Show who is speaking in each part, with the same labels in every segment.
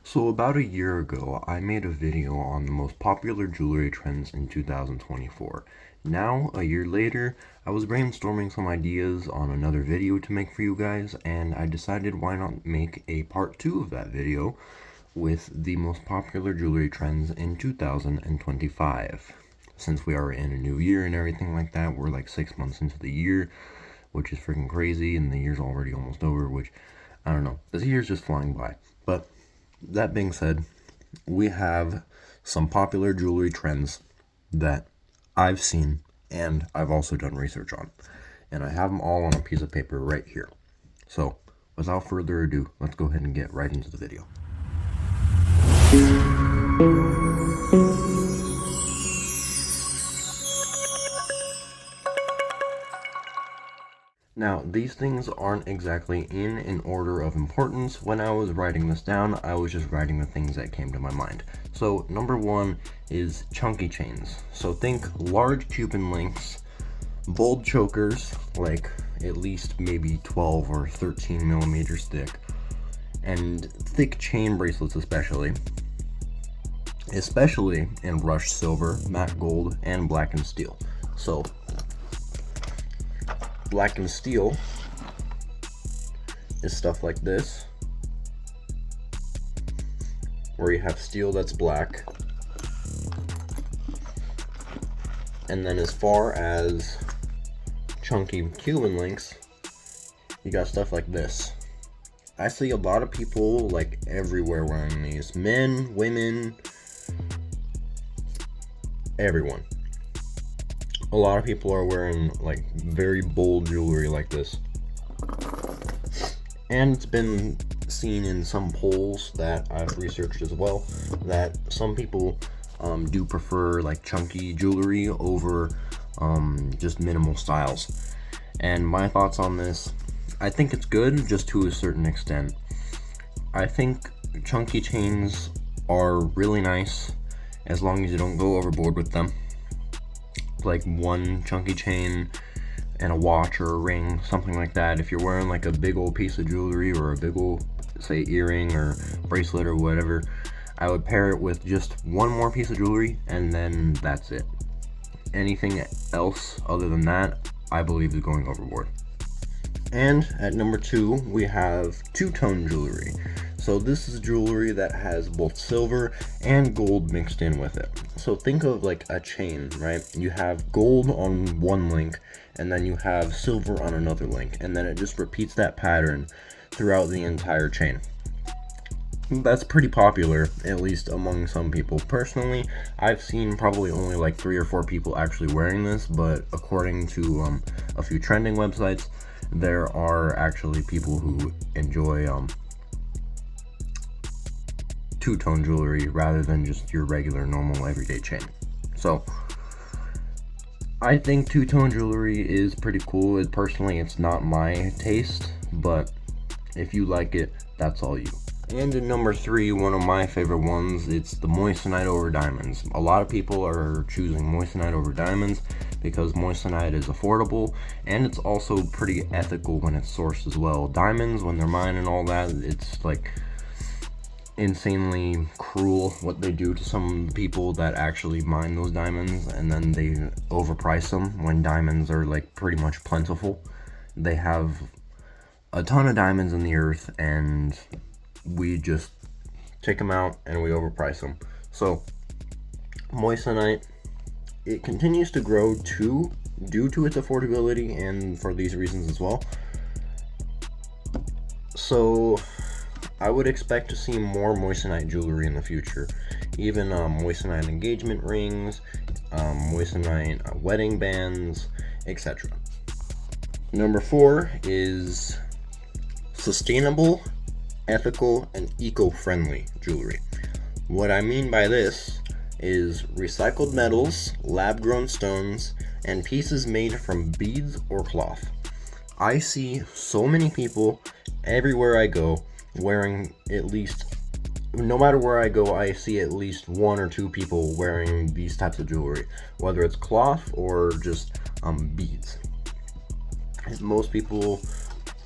Speaker 1: So about a year ago, I made a video on the most popular jewelry trends in 2024. Now, a year later, I was brainstorming some ideas on another video to make for you guys, and I decided why not make a part 2 of that video with the most popular jewelry trends in 2025. Since we are in a new year and everything like that, we're like 6 months into the year, which is freaking crazy, and the year's already almost over, which, I don't know, this year's just flying by. But that being said, we have some popular jewelry trends that I've seen and I've also done research on. And I have them all on a piece of paper right here. So, without further ado, let's go ahead and get right into the video. Now, these things aren't exactly in an order of importance. When I was writing this down, I was just writing the things that came to my mind. So, number one is chunky chains. So think large Cuban links, bold chokers, like at least maybe 12 or 13 millimeters thick, and thick chain bracelets especially in rushed silver, matte gold, and black and steel. So, black and steel is stuff like this, where you have steel that's black. And then as far as chunky Cuban links, you got stuff like this. I see a lot of people like everywhere wearing these. Men, women, everyone. A lot of people are wearing like very bold jewelry like this. And it's been seen in some polls that I've researched as well, that some people do prefer like chunky jewelry over just minimal styles. And my thoughts on this, I think it's good just to a certain extent. I think chunky chains are really nice as long as you don't go overboard with them. Like one chunky chain and a watch or a ring, something like that. If you're wearing like a big old piece of jewelry or a big old, say, earring or bracelet or whatever, I would pair it with just one more piece of jewelry and then that's it. Anything else other than that, I believe, is going overboard. And at number 2, we have two-tone jewelry. So this is jewelry that has both silver and gold mixed in with it. So think of like a chain, right? You have gold on one link, and then you have silver on another link, and then it just repeats that pattern throughout the entire chain. That's pretty popular, at least among some people. Personally, I've seen probably only like 3 or 4 people actually wearing this, but according to a few trending websites, there are actually people who enjoy two-tone jewelry rather than just your regular normal everyday chain. So I think two-tone jewelry is pretty cool. Personally, it's not my taste, but if you like it, that's all you. And in number 3, one of my favorite ones, it's the moissanite over diamonds. A lot of people are choosing moissanite over diamonds because moissanite is affordable and it's also pretty ethical when it's sourced as well. Diamonds, when they're mined and all that, it's like insanely cruel what they do to some people that actually mine those diamonds, and then they overprice them when diamonds are like pretty much plentiful. They have a ton of diamonds in the earth and we just take them out and we overprice them. So moissanite, it continues to grow too, due to its affordability and for these reasons as well. So I would expect to see more moissanite jewelry in the future, even moissanite engagement rings, moissanite wedding bands, etc. Number 4 is sustainable, ethical, and eco-friendly jewelry. What I mean by this is recycled metals, lab-grown stones, and pieces made from beads or cloth. I see so many people everywhere I go wearing at least, no matter where I go, I see at least 1 or 2 people wearing these types of jewelry, whether it's cloth or just beads. Most people,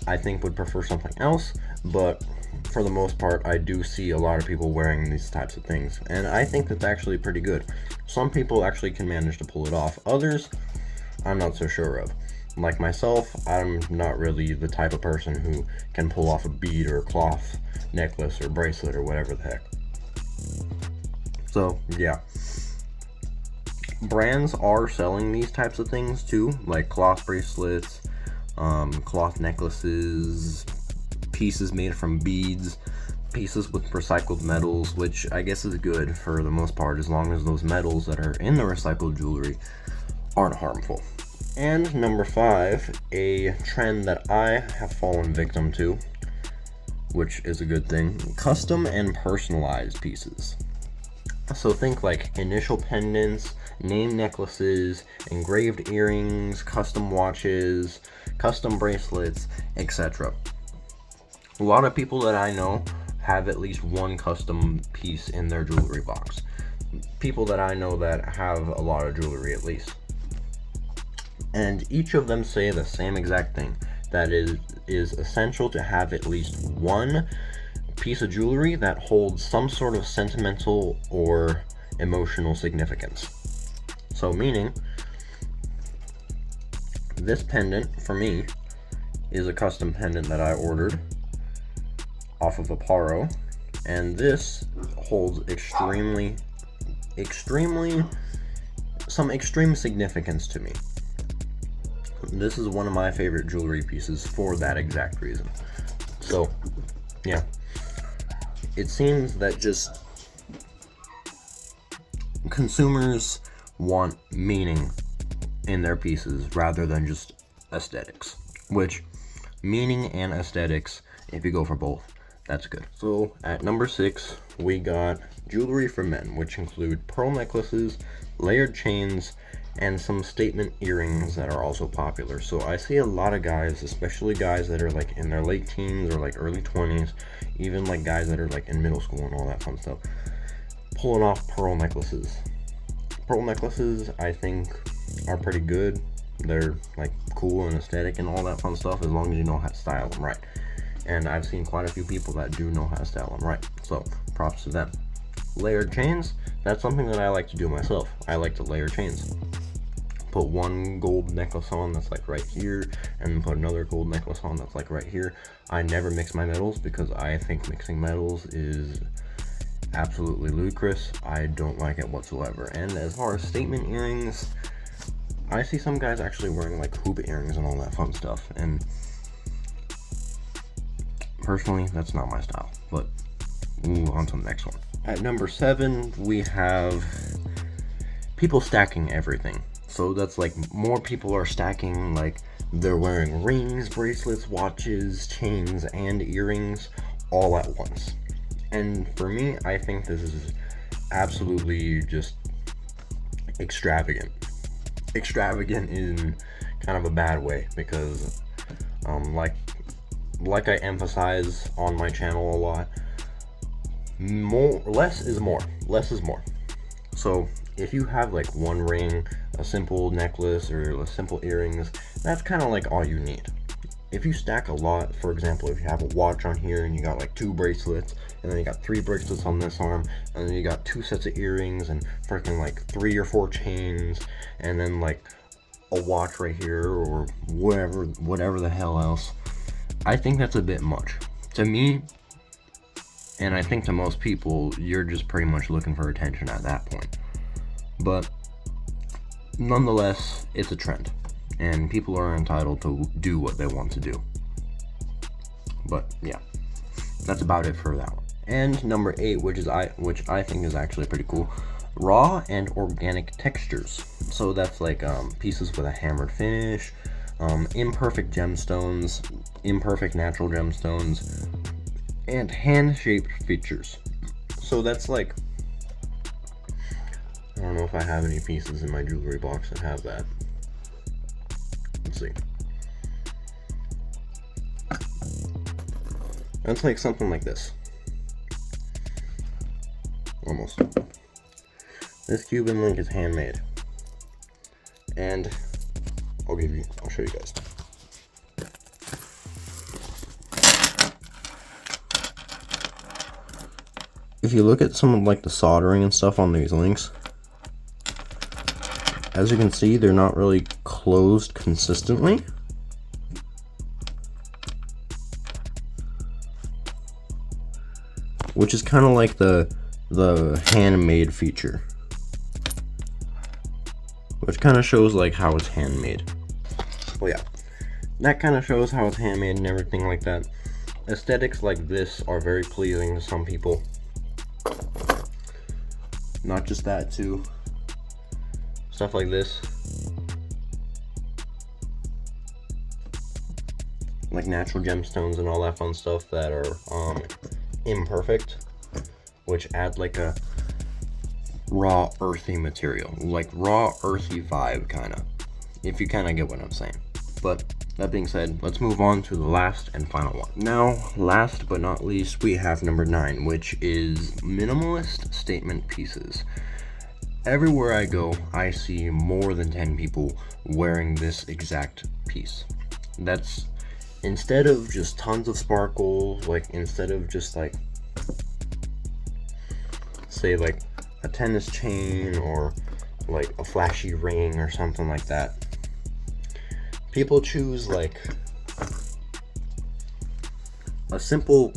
Speaker 1: I think, would prefer something else, but for the most part, I do see a lot of people wearing these types of things, and I think that's actually pretty good. Some people actually can manage to pull it off. Others, I'm not so sure of. Like myself, I'm not really the type of person who can pull off a bead or a cloth necklace or bracelet or whatever the heck. So, yeah. Brands are selling these types of things too, like cloth bracelets, cloth necklaces, pieces made from beads, pieces with recycled metals, which I guess is good for the most part, as long as those metals that are in the recycled jewelry aren't harmful. And number 5, a trend that I have fallen victim to, which is a good thing: custom and personalized pieces. So think like initial pendants, name necklaces, engraved earrings, custom watches, custom bracelets, etc. A lot of people that I know have at least one custom piece in their jewelry box. People that I know that have a lot of jewelry at least. And each of them say the same exact thing, that it is essential to have at least one piece of jewelry that holds some sort of sentimental or emotional significance. So meaning, this pendant for me is a custom pendant that I ordered off of Aparo, and this holds extreme significance to me. This is one of my favorite jewelry pieces for that exact reason. So, yeah. It seems that just consumers want meaning in their pieces rather than just aesthetics. Which, meaning and aesthetics, if you go for both, that's good. So, at number 6, we got jewelry for men, which include pearl necklaces, layered chains, and some statement earrings that are also popular. So I see a lot of guys, especially guys that are like in their late teens or like early 20s, even like guys that are like in middle school and all that fun stuff, pulling off pearl necklaces. Pearl necklaces, I think, are pretty good. They're like cool and aesthetic and all that fun stuff, as long as you know how to style them right. And I've seen quite a few people that do know how to style them right, so props to them. Layered chains, that's something that I like to do myself. I like to layer chains. Put one gold necklace on that's like right here, and put another gold necklace on that's like right here. I never mix my metals because I think mixing metals is absolutely ludicrous. I don't like it whatsoever. And as far as statement earrings, I see some guys actually wearing like hoop earrings and all that fun stuff, and personally, that's not my style. But we'll move on to the next one. At number 7, we have people stacking everything. So that's like more people are stacking, like they're wearing rings, bracelets, watches, chains, and earrings all at once. And for me, I think this is absolutely just extravagant. Extravagant in kind of a bad way, because like I emphasize on my channel a lot, less is more. So if you have like one ring, a simple necklace, or a simple earrings, that's kind of like all you need. If you stack a lot, for example, if you have a watch on here and you got like 2 bracelets, and then you got 3 bracelets on this arm, and then you got 2 sets of earrings and freaking like 3 or 4 chains, and then like a watch right here, or whatever the hell else, I think that's a bit much. To me, and I think to most people, you're just pretty much looking for attention at that point. But nonetheless, it's a trend, and people are entitled to do what they want to do. But yeah, that's about it for that one. And number 8, which I think is actually pretty cool, raw and organic textures. So that's like pieces with a hammered finish, imperfect gemstones, imperfect natural gemstones, and hand-shaped features. So that's like, I don't know if I have any pieces in my jewelry box that have that. Let's see. That's like something like this. Almost. This Cuban link is handmade. And I'll show you guys. if you look at some of like the soldering and stuff on these links, as you can see, they're not really closed consistently. Which is kind of like the handmade feature. Which kind of shows like how it's handmade. Well, yeah, that kind of shows how it's handmade and everything like that. Aesthetics like this are very pleasing to some people. Not just that too. Stuff like this. Like natural gemstones and all that fun stuff that are imperfect, which add like a raw earthy material, like raw earthy vibe kind of, if you kind of get what I'm saying. But that being said, let's move on to the last and final one. Now, last but not least, we have number 9, which is minimalist statement pieces. Everywhere I go, I see more than 10 people wearing this exact piece. That's, instead of just tons of sparkles, like instead of just like, say like a tennis chain or like a flashy ring or something like that, people choose like a simple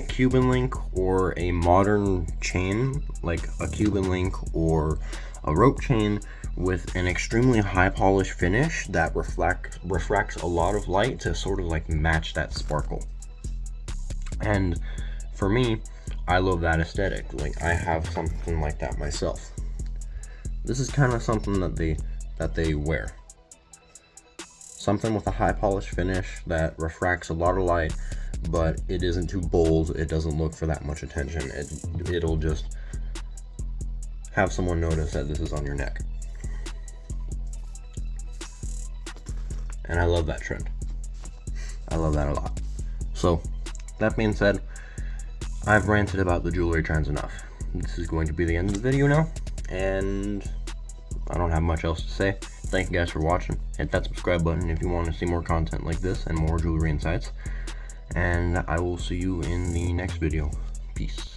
Speaker 1: Cuban link or a modern chain, like a Cuban link or a rope chain with an extremely high polish finish that refracts a lot of light to sort of like match that sparkle. And for me, I love that aesthetic. Like, I have something like that myself. This is kind of something that they wear. Something with a high polish finish that refracts a lot of light, but it isn't too bold. It doesn't look for that much attention. It'll just have someone notice that this is on your neck. And I love that trend. I love that a lot. So, that being said, I've ranted about the jewelry trends enough. This is going to be the end of the video now, and I don't have much else to say. Thank you guys for watching. Hit that subscribe button if you want to see more content like this and more jewelry insights. And I will see you in the next video. Peace.